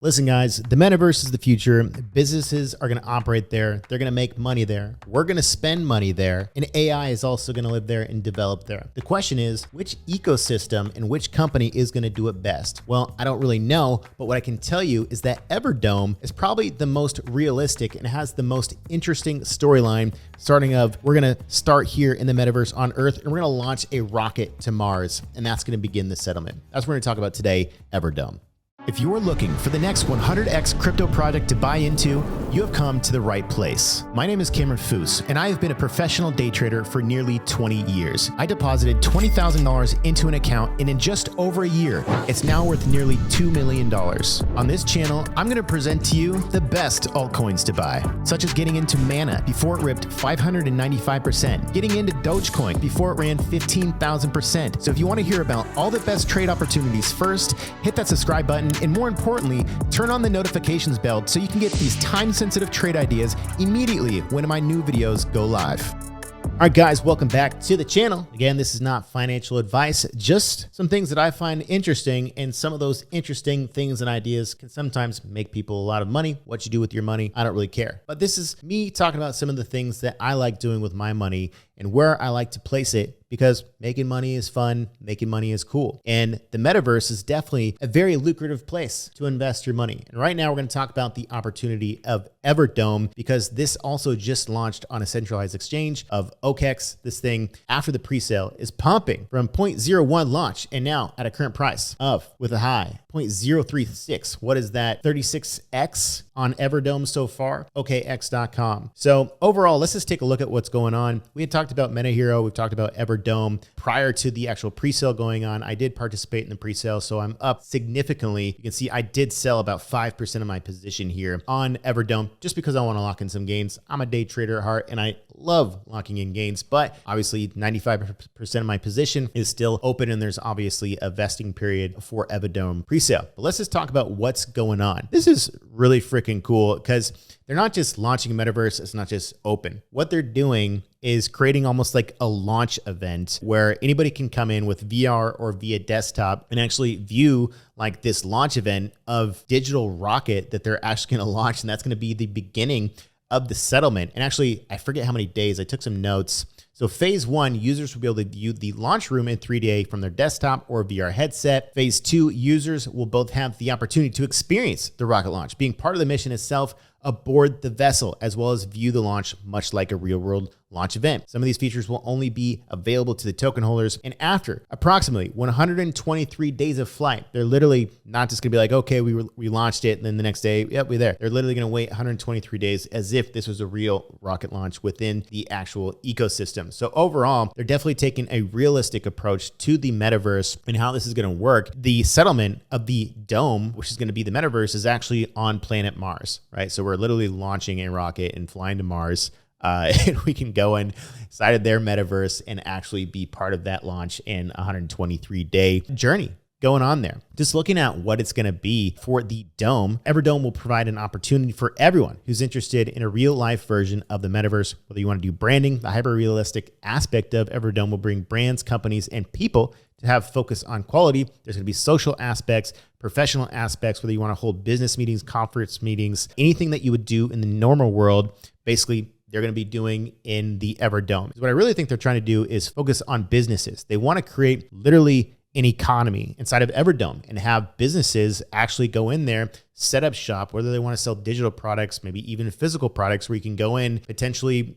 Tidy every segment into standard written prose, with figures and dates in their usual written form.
Listen, guys, the metaverse is the future. Businesses are going to operate there. They're going to make money there. We're going to spend money there. And AI is also going to live there and develop there. The question is, which ecosystem and which company is going to do it best? Well, I don't really know, but what I can tell you is that Everdome is probably the most realistic and has the most interesting storyline, starting of we're going to start here in the metaverse on Earth, and we're going to launch a rocket to Mars, and that's going to begin the settlement. That's what we're going to talk about today, Everdome. If you're looking for the next 100x crypto project to buy into, you have come to the right place. My name is Cameron Foose, and I have been a professional day trader for nearly 20 years. I deposited $20,000 into an account, and in just over a year, it's now worth nearly $2 million. On this channel, I'm going to present to you the best altcoins to buy, such as getting into Mana before it ripped 595%, getting into Dogecoin before it ran 15,000%. So if you want to hear about all the best trade opportunities first, hit that subscribe button, and more importantly, turn on the notifications bell so you can get these time-sensitive trade ideas immediately when my new videos go live. All right, guys, welcome back to the channel. Again, this is not financial advice, just some things that I find interesting, and some of those interesting things and ideas can sometimes make people a lot of money. What you do with your money, I don't really care. But this is me talking about some of the things that I like doing with my money and where I like to place it, because making money is fun, making money is cool. And the metaverse is definitely a very lucrative place to invest your money. And right now we're going to talk about the opportunity of Everdome, because this also just launched on a centralized exchange of OKEx. This thing, after the pre-sale, is pumping from 0.01 launch and now at a current price of, with a high, 0.036. What is that? 36x on Everdome so far, OKX.com. So overall, let's just take a look at what's going on. We had talked about MetaHero. We've talked about Everdome prior to the actual pre-sale going on. I did participate in the pre-sale, so I'm up significantly. You can see I did sell about 5% of my position here on Everdome just because I want to lock in some gains. I'm a day trader at heart, and I love locking in gains, but obviously 95% of my position is still open, and there's obviously a vesting period for Everdome pre-sale. But let's just talk about what's going on. This is really freaking cool because they're not just launching a metaverse. It's not just open. What they're doing is creating almost like a launch event where anybody can come in with VR or via desktop and actually view like this launch event of digital rocket that they're actually going to launch. And that's going to be the beginning of the settlement. And actually, I forget how many days. I took some notes. So phase 1, users will be able to view the launch room in 3D from their desktop or VR headset. Phase 2, users will both have the opportunity to experience the rocket launch, being part of the mission itself aboard the vessel, as well as view the launch much like a real-world launch event. Some of these features will only be available to the token holders. And after approximately 123 days of flight, they're literally not just gonna be like, okay, we launched it, and then the next day, yep, we're there. They're literally gonna wait 123 days as if this was a real rocket launch within the actual ecosystem. So overall, they're definitely taking a realistic approach to the metaverse and how this is gonna work. The settlement of the dome, which is gonna be the metaverse, is actually on planet Mars, right? So we're literally launching a rocket and flying to Mars. And we can go inside of their metaverse and actually be part of that launch in a 123-day journey going on there. Just looking at what it's going to be for the dome, Everdome will provide an opportunity for everyone who's interested in a real life version of the metaverse. Whether you want to do branding, the hyper realistic aspect of Everdome will bring brands, companies, and people to have focus on quality. There's going to be social aspects, professional aspects, whether you want to hold business meetings, conference meetings, anything that you would do in the normal world. Basically, they're going to be doing in the Everdome. What I really think they're trying to do is focus on businesses. They want to create literally an economy inside of Everdome and have businesses actually go in there, set up shop, whether they want to sell digital products, maybe even physical products where you can go in, potentially,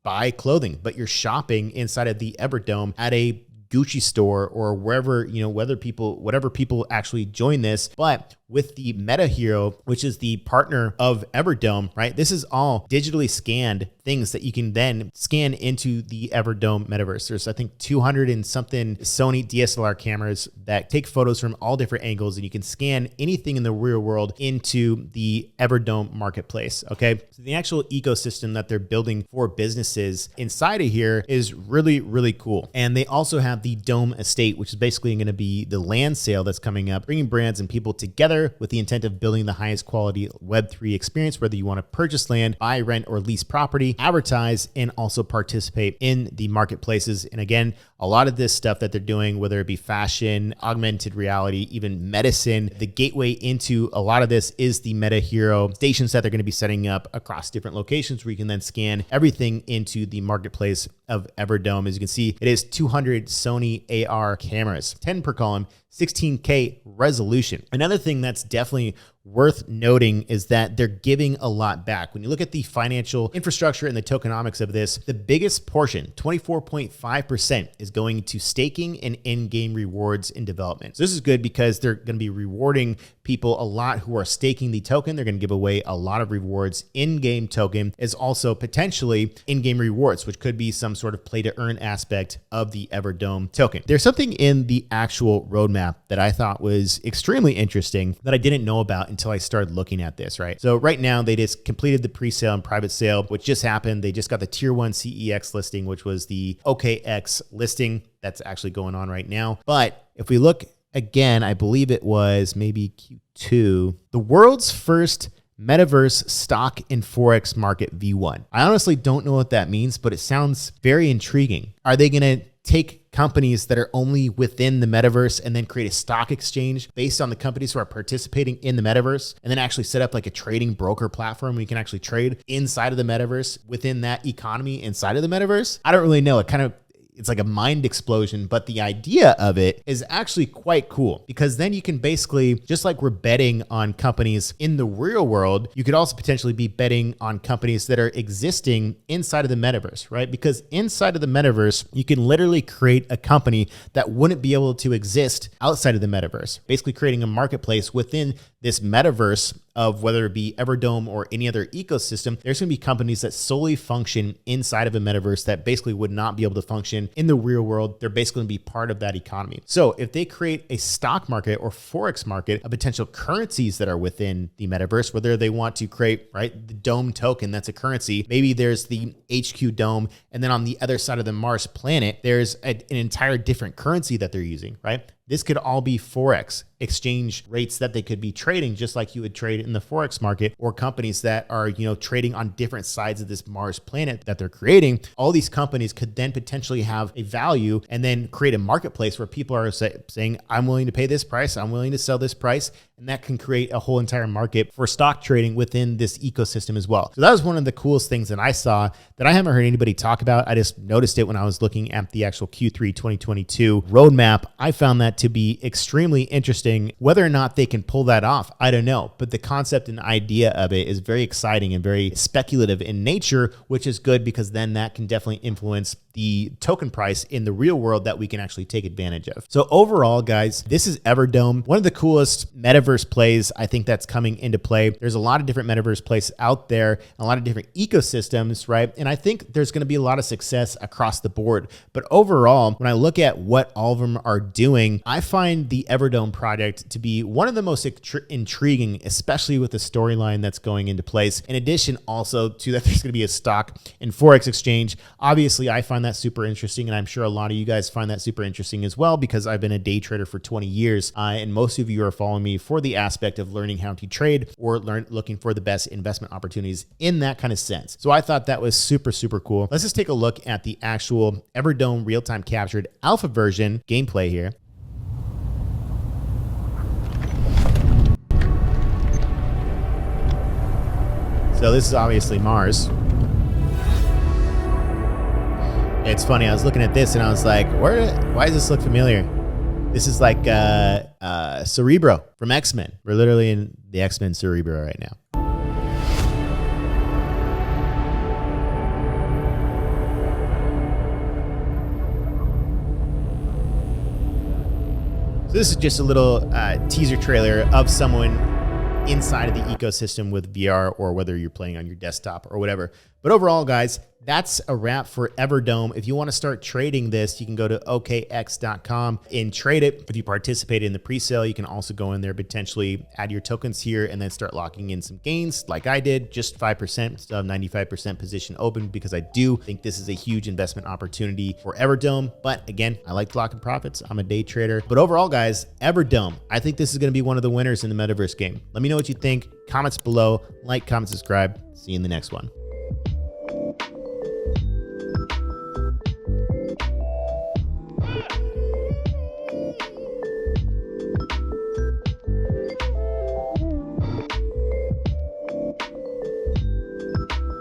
buy clothing, but you're shopping inside of the Everdome at a Gucci store or wherever, whatever people actually join this. But with the MetaHero, which is the partner of Everdome, right? This is all digitally scanned things that you can then scan into the Everdome metaverse. There's, I think, 200 and something Sony DSLR cameras that take photos from all different angles, and you can scan anything in the real world into the Everdome marketplace, okay? So the actual ecosystem that they're building for businesses inside of here is really, really cool. And they also have have the Dome Estate, which is basically going to be the land sale that's coming up, bringing brands and people together with the intent of building the highest quality Web3 experience, whether you want to purchase land, buy, rent, or lease property, advertise, and also participate in the marketplaces. And again, a lot of this stuff that they're doing, whether it be fashion, augmented reality, even medicine, the gateway into a lot of this is the Meta Hero stations that they're going to be setting up across different locations where you can then scan everything into the marketplace of Everdome. As you can see, it is 200 Sony AR cameras, 10 per column, 16K resolution. Another thing that's definitely worth noting is that they're giving a lot back. When you look at the financial infrastructure and the tokenomics of this, the biggest portion, 24.5%, is going to staking and in-game rewards in development. So this is good because they're going to be rewarding people a lot who are staking the token. They're going to give away a lot of rewards. In-game token is also potentially in-game rewards, which could be some sort of play to earn aspect of the Everdome token. There's something in the actual roadmap that I thought was extremely interesting that I didn't know about until I started looking at this, right? So right now they just completed the pre-sale and private sale, which just happened. They just got the tier 1 CEX listing, which was the OKX listing that's actually going on right now. But if we look again, I believe it was maybe Q2, the world's first Metaverse stock and forex market V1. I honestly don't know what that means, but it sounds very intriguing. Are they going to take companies that are only within the metaverse and then create a stock exchange based on the companies who are participating in the metaverse, and then actually set up like a trading broker platform where you can actually trade inside of the metaverse within that economy inside of the metaverse? I don't really know. It's like a mind explosion, but the idea of it is actually quite cool, because then you can basically, just like we're betting on companies in the real world, you could also potentially be betting on companies that are existing inside of the metaverse, right? Because inside of the metaverse, you can literally create a company that wouldn't be able to exist outside of the metaverse, basically creating a marketplace within this metaverse of whether it be Everdome or any other ecosystem. There's going to be companies that solely function inside of a metaverse that basically would not be able to function in the real world. They're basically going to be part of that economy. So if they create a stock market or forex market of potential currencies that are within the metaverse, whether they want to create, right, the Dome token, that's a currency. Maybe there's the HQ Dome, and then on the other side of the Mars planet, there's an entire different currency that they're using, right? This could all be forex exchange rates that they could be trading, just like you would trade in the forex market, or companies that are, trading on different sides of this Mars planet that they're creating. All these companies could then potentially have a value and then create a marketplace where people are saying, I'm willing to pay this price, I'm willing to sell this price. And that can create a whole entire market for stock trading within this ecosystem as well. So that was one of the coolest things that I saw that I haven't heard anybody talk about. I just noticed it when I was looking at the actual Q3 2022 roadmap. I found that to be extremely interesting. Whether or not they can pull that off, I don't know. But the concept and idea of it is very exciting and very speculative in nature, which is good because then that can definitely influence the token price in the real world that we can actually take advantage of. So overall, guys, this is Everdome, one of the coolest metaverse plays I think that's coming into play. There's a lot of different metaverse plays out there, a lot of different ecosystems, right? And I think there's going to be a lot of success across the board. But overall, when I look at what all of them are doing, I find the Everdome project to be one of the most intriguing, especially with the storyline that's going into place. In addition, also to that, there's going to be a stock and forex exchange. Obviously, I find that super interesting, and I'm sure a lot of you guys find that super interesting as well, because I've been a day trader for 20 years, and most of you are following me for the aspect of learning how to trade or looking for the best investment opportunities in that kind of sense. So I thought that was super, super cool. Let's just take a look at the actual Everdome real-time captured alpha version gameplay here. So this is obviously Mars. It's funny, I was looking at this and I was like, why does this look familiar? This is like Cerebro from X-Men. We're literally in the X-Men Cerebro right now. So this is just a little teaser trailer of someone inside of the ecosystem with VR, or whether you're playing on your desktop or whatever. But overall, guys, that's a wrap for Everdome. If you want to start trading this, you can go to okx.com and trade it. If you participate in the pre-sale, you can also go in there, potentially add your tokens here and then start locking in some gains like I did, just 5%, still have 95% position open because I do think this is a huge investment opportunity for Everdome. But again, I like locking profits. I'm a day trader. But overall, guys, Everdome, I think this is going to be one of the winners in the Metaverse game. Let me know what you think. Comments below, like, comment, subscribe. See you in the next one.